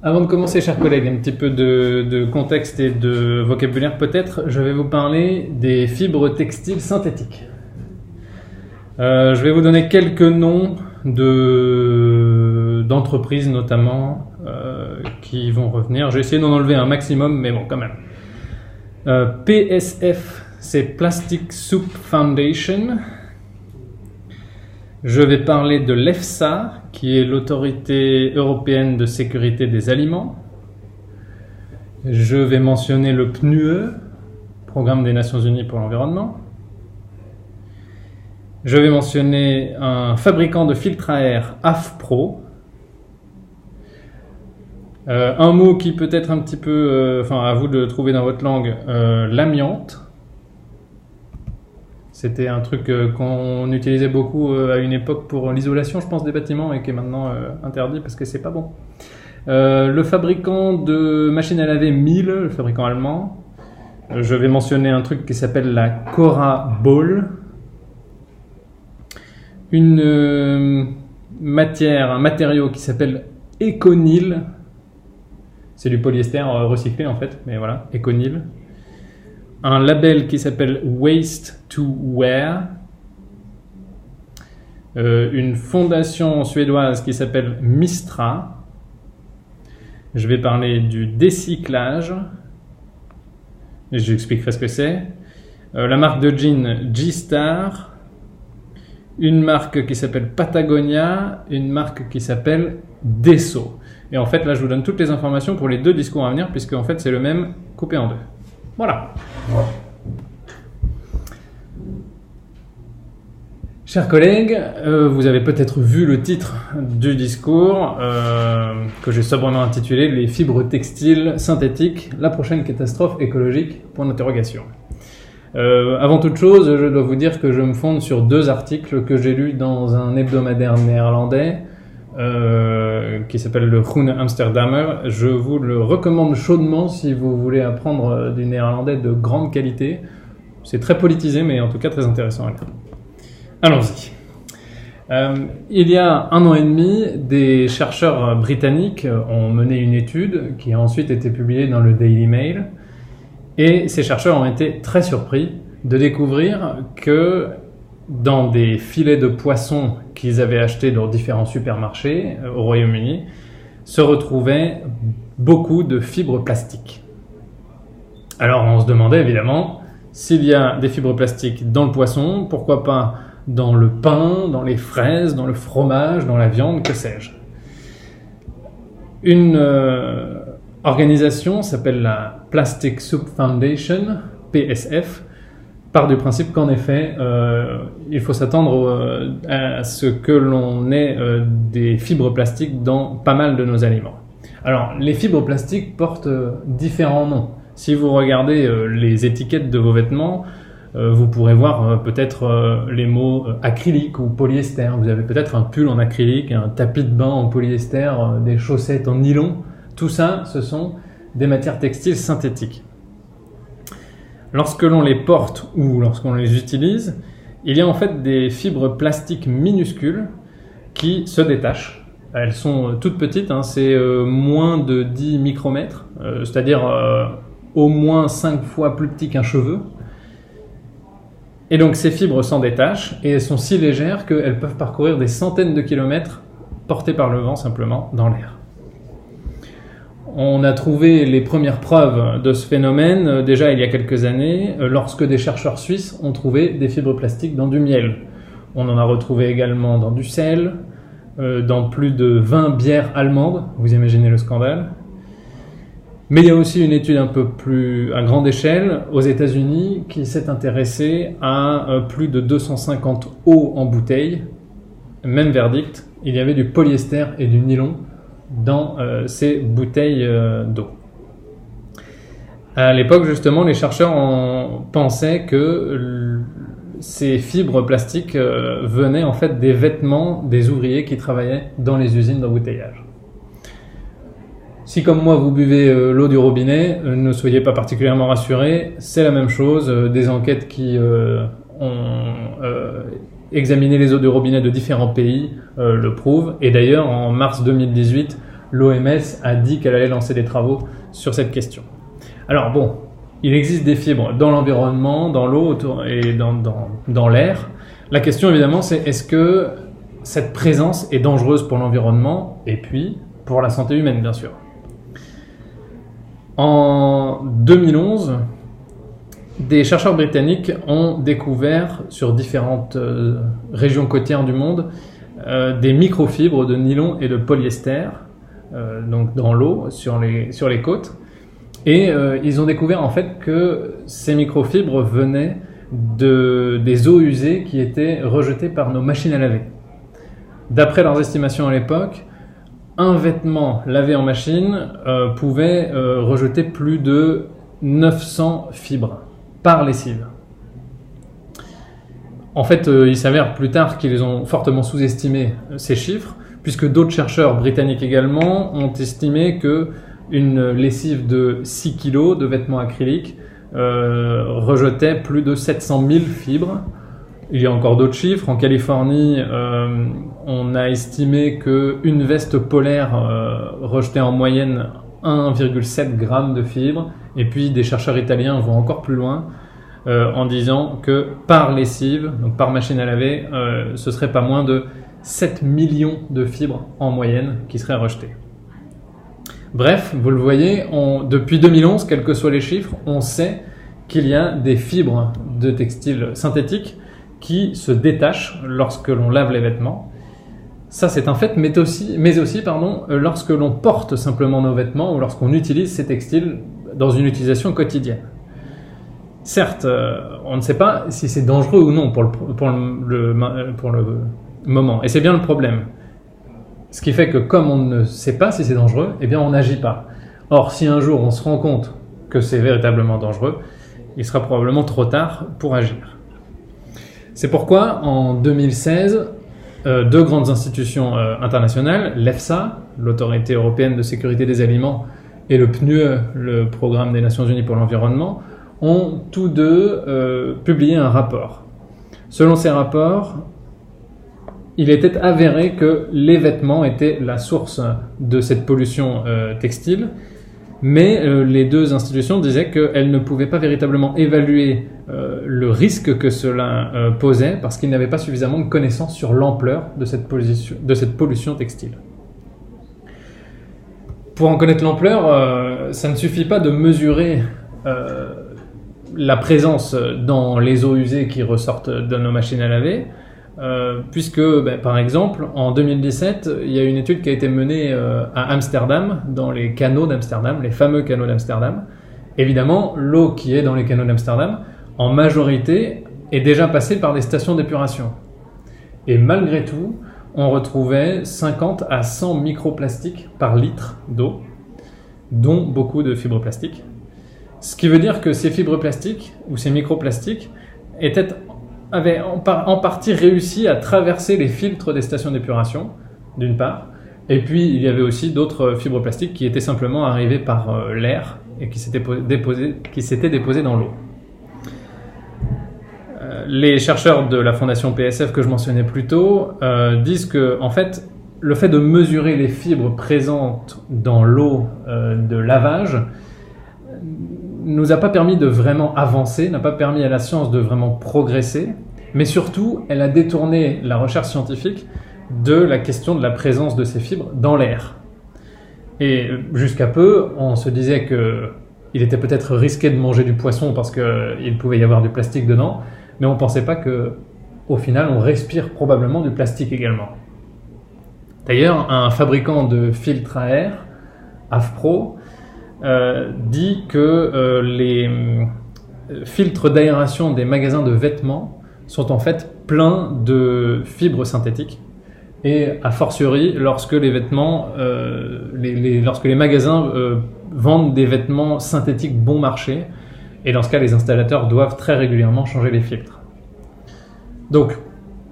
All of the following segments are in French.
Avant de commencer, chers collègues, un petit peu de contexte et de vocabulaire peut-être, je vais vous parler des fibres textiles synthétiques. Je vais vous donner quelques noms d'entreprises notamment qui vont revenir. J'ai essayé d'en enlever un maximum, mais bon, quand même. PSF, c'est Plastic Soup Foundation. Je vais parler de l'EFSA, qui est l'autorité européenne de sécurité des aliments. Je vais mentionner le PNUE, Programme des Nations Unies pour l'environnement. Je vais mentionner un fabricant de filtres à air, AFPRO. Un mot qui peut être un petit peu, à vous de trouver dans votre langue, l'amiante. C'était un truc qu'on utilisait beaucoup à une époque pour l'isolation, je pense, des bâtiments et qui est maintenant interdit parce que c'est pas bon. Le fabricant de machines à laver Miele, le fabricant allemand. Je vais mentionner un truc qui s'appelle la Cora Ball. Un matériau qui s'appelle Econyl. C'est du polyester recyclé en fait, mais voilà, Econyl. Un label qui s'appelle Waste to Wear. Une fondation suédoise qui s'appelle Mistra. Je vais parler du décyclage. Et je vous expliquerai ce que c'est. La marque de jeans G-Star. Une marque qui s'appelle Patagonia. Une marque qui s'appelle Desso. Et en fait, là, je vous donne toutes les informations pour les deux discours à venir, puisque en fait, c'est le même coupé en deux. Voilà. Chers collègues, vous avez peut-être vu le titre du discours que j'ai sobrement intitulé « Les fibres textiles synthétiques, la prochaine catastrophe écologique ?» Avant toute chose, je dois vous dire que je me fonde sur deux articles que j'ai lus dans un hebdomadaire néerlandais qui s'appelle le Groene Amsterdammer. Je vous le recommande chaudement si vous voulez apprendre du néerlandais de grande qualité. C'est très politisé, mais en tout cas très intéressant à lire. Allons-y. Il y a 1 an et demi, des chercheurs britanniques ont mené une étude qui a ensuite été publiée dans le Daily Mail. Et ces chercheurs ont été très surpris de découvrir que dans des filets de poissons qu'ils avaient achetés dans différents supermarchés au Royaume-Uni, se retrouvaient beaucoup de fibres plastiques. Alors on se demandait évidemment, s'il y a des fibres plastiques dans le poisson, pourquoi pas dans le pain, dans les fraises, dans le fromage, dans la viande, que sais-je. Une organisation s'appelle la Plastic Soup Foundation, PSF, part du principe qu'en effet, il faut s'attendre à ce que l'on ait des fibres plastiques dans pas mal de nos aliments. Alors, les fibres plastiques portent différents noms. Si vous regardez les étiquettes de vos vêtements, vous pourrez voir peut-être les mots acrylique ou polyester. Vous avez peut-être un pull en acrylique, un tapis de bain en polyester, des chaussettes en nylon. Tout ça, ce sont des matières textiles synthétiques. Lorsque l'on les porte ou lorsqu'on les utilise, il y a en fait des fibres plastiques minuscules qui se détachent. Elles sont toutes petites, c'est moins de 10 micromètres, c'est-à-dire au moins 5 fois plus petit qu'un cheveu. Et donc ces fibres s'en détachent et elles sont si légères qu'elles peuvent parcourir des centaines de kilomètres portées par le vent simplement dans l'air. On a trouvé les premières preuves de ce phénomène déjà il y a quelques années, lorsque des chercheurs suisses ont trouvé des fibres plastiques dans du miel. On en a retrouvé également dans du sel, dans plus de 20 bières allemandes, vous imaginez le scandale. Mais il y a aussi une étude un peu plus à grande échelle aux États-Unis qui s'est intéressée à plus de 250 eaux en bouteille. Même verdict, il y avait du polyester et du nylon dans ces bouteilles d'eau. À l'époque, justement, les chercheurs pensaient que ces fibres plastiques venaient en fait des vêtements des ouvriers qui travaillaient dans les usines d'embouteillage. Si comme moi vous buvez l'eau du robinet, ne soyez pas particulièrement rassurés, c'est la même chose. Des enquêtes qui ont examiné les eaux du robinet de différents pays le prouvent. Et d'ailleurs, en mars 2018, l'OMS a dit qu'elle allait lancer des travaux sur cette question. Alors bon, il existe des fibres dans l'environnement, dans l'eau et dans l'air. La question évidemment c'est est-ce que cette présence est dangereuse pour l'environnement et puis pour la santé humaine bien sûr. En 2011, des chercheurs britanniques ont découvert sur différentes régions côtières du monde des microfibres de nylon et de polyester, donc dans l'eau, sur les côtes. Et ils ont découvert en fait que ces microfibres venaient des eaux usées qui étaient rejetées par nos machines à laver. D'après leurs estimations à l'époque, un vêtement lavé en machine pouvait rejeter plus de 900 fibres par lessive. En fait, il s'avère plus tard qu'ils ont fortement sous-estimé ces chiffres, puisque d'autres chercheurs britanniques également ont estimé qu'une lessive de 6 kg de vêtements acryliques rejetait plus de 700 000 fibres. Il y a encore d'autres chiffres. En Californie, on a estimé qu'une veste polaire rejetait en moyenne 1,7 g de fibres. Et puis des chercheurs italiens vont encore plus loin en disant que par lessive, donc par machine à laver, ce serait pas moins de 7 millions de fibres en moyenne qui seraient rejetées. Bref, vous le voyez, depuis 2011, quels que soient les chiffres, on sait qu'il y a des fibres de textiles synthétiques qui se détachent lorsque l'on lave les vêtements. Ça, c'est un fait, mais aussi lorsque l'on porte simplement nos vêtements ou lorsqu'on utilise ces textiles dans une utilisation quotidienne. Certes, on ne sait pas si c'est dangereux ou non pour le moment, et c'est bien le problème. Ce qui fait que comme on ne sait pas si c'est dangereux, eh bien on n'agit pas. Or, si un jour on se rend compte que c'est véritablement dangereux, il sera probablement trop tard pour agir. C'est pourquoi, en 2016, deux grandes institutions internationales, l'EFSA, l'Autorité européenne de sécurité des aliments, et le PNUE, le Programme des Nations Unies pour l'environnement, ont tous deux publié un rapport. Selon ces rapports, il était avéré que les vêtements étaient la source de cette pollution textile, mais les deux institutions disaient qu'elles ne pouvaient pas véritablement évaluer le risque que cela posait parce qu'ils n'avaient pas suffisamment de connaissances sur l'ampleur de cette pollution textile. Pour en connaître l'ampleur, ça ne suffit pas de mesurer la présence dans les eaux usées qui ressortent de nos machines à laver, puisque, par exemple, en 2017, il y a une étude qui a été menée à Amsterdam, dans les canaux d'Amsterdam, les fameux canaux d'Amsterdam. Évidemment, l'eau qui est dans les canaux d'Amsterdam, en majorité, est déjà passée par des stations d'épuration. Et malgré tout, on retrouvait 50 à 100 microplastiques par litre d'eau, dont beaucoup de fibres plastiques. Ce qui veut dire que ces fibres plastiques, ou ces microplastiques, avaient en partie réussi à traverser les filtres des stations d'épuration, d'une part, et puis il y avait aussi d'autres fibres plastiques qui étaient simplement arrivées par l'air et qui s'étaient déposées dans l'eau. Les chercheurs de la fondation PSF que je mentionnais plus tôt disent que, en fait, le fait de mesurer les fibres présentes dans l'eau de lavage nous a pas permis de vraiment avancer, n'a pas permis à la science de vraiment progresser, mais surtout, elle a détourné la recherche scientifique de la question de la présence de ces fibres dans l'air. Et jusqu'à peu, on se disait qu'il était peut-être risqué de manger du poisson parce qu'il pouvait y avoir du plastique dedans, mais on ne pensait pas qu'au final, on respire probablement du plastique également. D'ailleurs, un fabricant de filtres à air, AFPRO, dit que les filtres d'aération des magasins de vêtements sont en fait pleins de fibres synthétiques, et a fortiori lorsque les vêtements, lorsque les magasins vendent des vêtements synthétiques bon marché, et dans ce cas les installateurs doivent très régulièrement changer les filtres. Donc,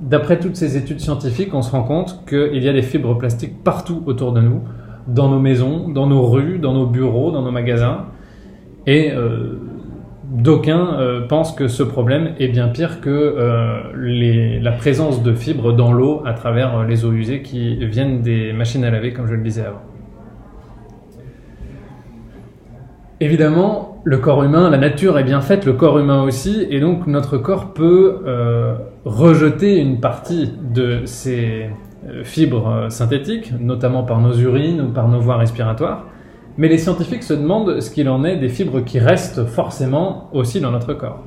d'après toutes ces études scientifiques, on se rend compte qu'il y a des fibres plastiques partout autour de nous, dans nos maisons, dans nos rues, dans nos bureaux, dans nos magasins, et d'aucuns pensent que ce problème est bien pire que la présence de fibres dans l'eau à travers les eaux usées qui viennent des machines à laver, comme je le disais avant. Évidemment, le corps humain, la nature est bien faite, le corps humain aussi, et donc notre corps peut rejeter une partie de ces fibres synthétiques, notamment par nos urines ou par nos voies respiratoires. Mais les scientifiques se demandent ce qu'il en est des fibres qui restent forcément aussi dans notre corps.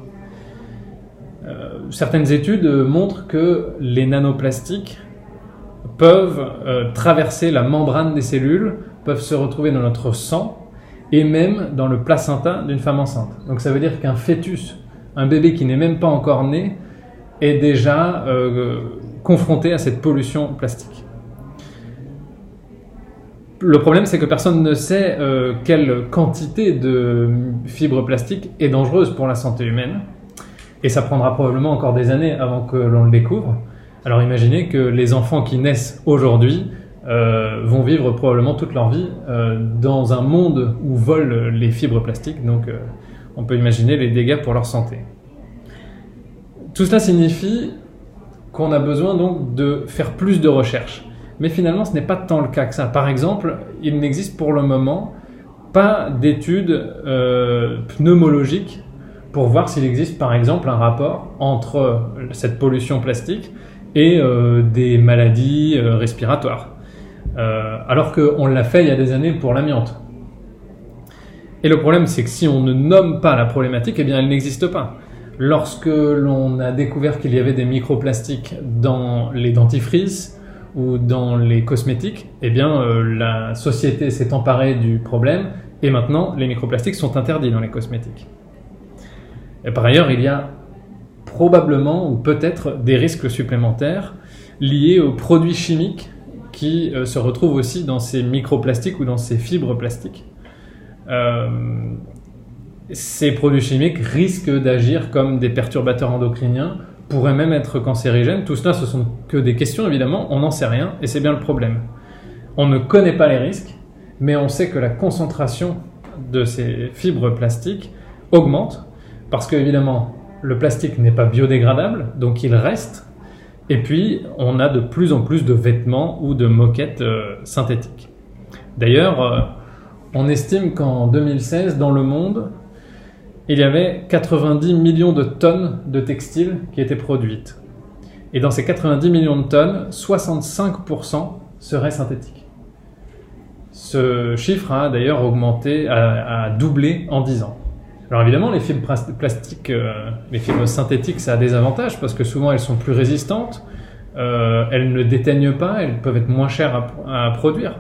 Certaines études montrent que les nanoplastiques peuvent traverser la membrane des cellules, peuvent se retrouver dans notre sang et même dans le placenta d'une femme enceinte. Donc ça veut dire qu'un fœtus, un bébé qui n'est même pas encore né, est déjà confronté à cette pollution plastique. Le problème, c'est que personne ne sait quelle quantité de fibres plastiques est dangereuse pour la santé humaine. Et ça prendra probablement encore des années avant que l'on le découvre. Alors imaginez que les enfants qui naissent aujourd'hui vont vivre probablement toute leur vie dans un monde où volent les fibres plastiques. Donc on peut imaginer les dégâts pour leur santé. Tout cela signifie qu'on a besoin donc de faire plus de recherches. Mais finalement, ce n'est pas tant le cas que ça. Par exemple, il n'existe pour le moment pas d'études pneumologiques pour voir s'il existe par exemple un rapport entre cette pollution plastique et des maladies respiratoires. Alors qu'on l'a fait il y a des années pour l'amiante. Et le problème, c'est que si on ne nomme pas la problématique, eh bien elle n'existe pas. Lorsque l'on a découvert qu'il y avait des microplastiques dans les dentifrices ou dans les cosmétiques, eh bien la société s'est emparée du problème et maintenant les microplastiques sont interdits dans les cosmétiques. Et par ailleurs, il y a probablement ou peut-être des risques supplémentaires liés aux produits chimiques qui se retrouvent aussi dans ces microplastiques ou dans ces fibres plastiques. Ces produits chimiques risquent d'agir comme des perturbateurs endocriniens, pourraient même être cancérigènes. Tout cela, ce sont que des questions, évidemment, on n'en sait rien, et c'est bien le problème. On ne connaît pas les risques, mais on sait que la concentration de ces fibres plastiques augmente, parce que, évidemment, le plastique n'est pas biodégradable, donc il reste, et puis on a de plus en plus de vêtements ou de moquettes synthétiques. D'ailleurs, on estime qu'en 2016, dans le monde, il y avait 90 millions de tonnes de textiles qui étaient produites. Et dans ces 90 millions de tonnes, 65% seraient synthétiques. Ce chiffre a d'ailleurs augmenté, a doublé en 10 ans. Alors évidemment, les fibres plastiques, les fibres synthétiques, ça a des avantages parce que souvent elles sont plus résistantes, elles ne déteignent pas, elles peuvent être moins chères à produire.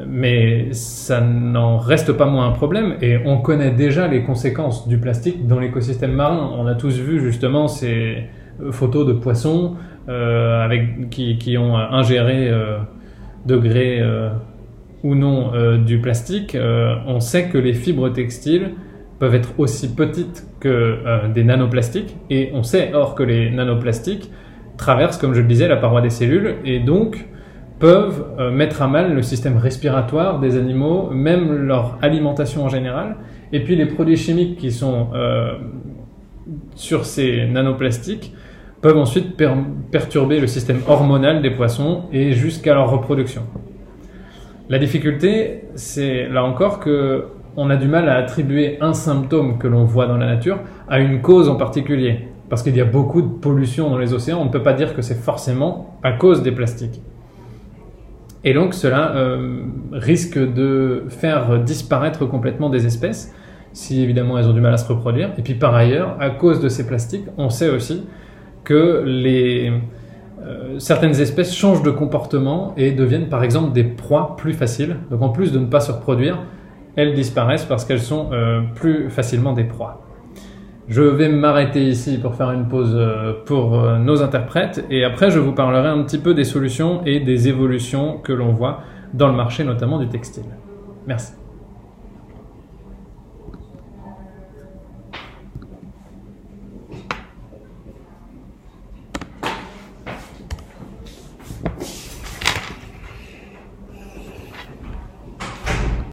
Mais ça n'en reste pas moins un problème et on connaît déjà les conséquences du plastique dans l'écosystème marin. On a tous vu justement ces photos de poissons qui ont ingéré degrés ou non du plastique. On sait que les fibres textiles peuvent être aussi petites que des nanoplastiques et on sait or que les nanoplastiques traversent, comme je le disais, la paroi des cellules et donc peuvent mettre à mal le système respiratoire des animaux, même leur alimentation en général. Et puis les produits chimiques qui sont sur ces nanoplastiques peuvent ensuite perturber le système hormonal des poissons et jusqu'à leur reproduction. La difficulté, c'est là encore qu'on a du mal à attribuer un symptôme que l'on voit dans la nature à une cause en particulier. Parce qu'il y a beaucoup de pollution dans les océans, on ne peut pas dire que c'est forcément à cause des plastiques. Et donc cela risque de faire disparaître complètement des espèces, si évidemment elles ont du mal à se reproduire. Et puis par ailleurs, à cause de ces plastiques, on sait aussi que certaines espèces changent de comportement et deviennent par exemple des proies plus faciles. Donc en plus de ne pas se reproduire, elles disparaissent parce qu'elles sont plus facilement des proies. Je vais m'arrêter ici pour faire une pause pour nos interprètes et après je vous parlerai un petit peu des solutions et des évolutions que l'on voit dans le marché, notamment du textile. Merci.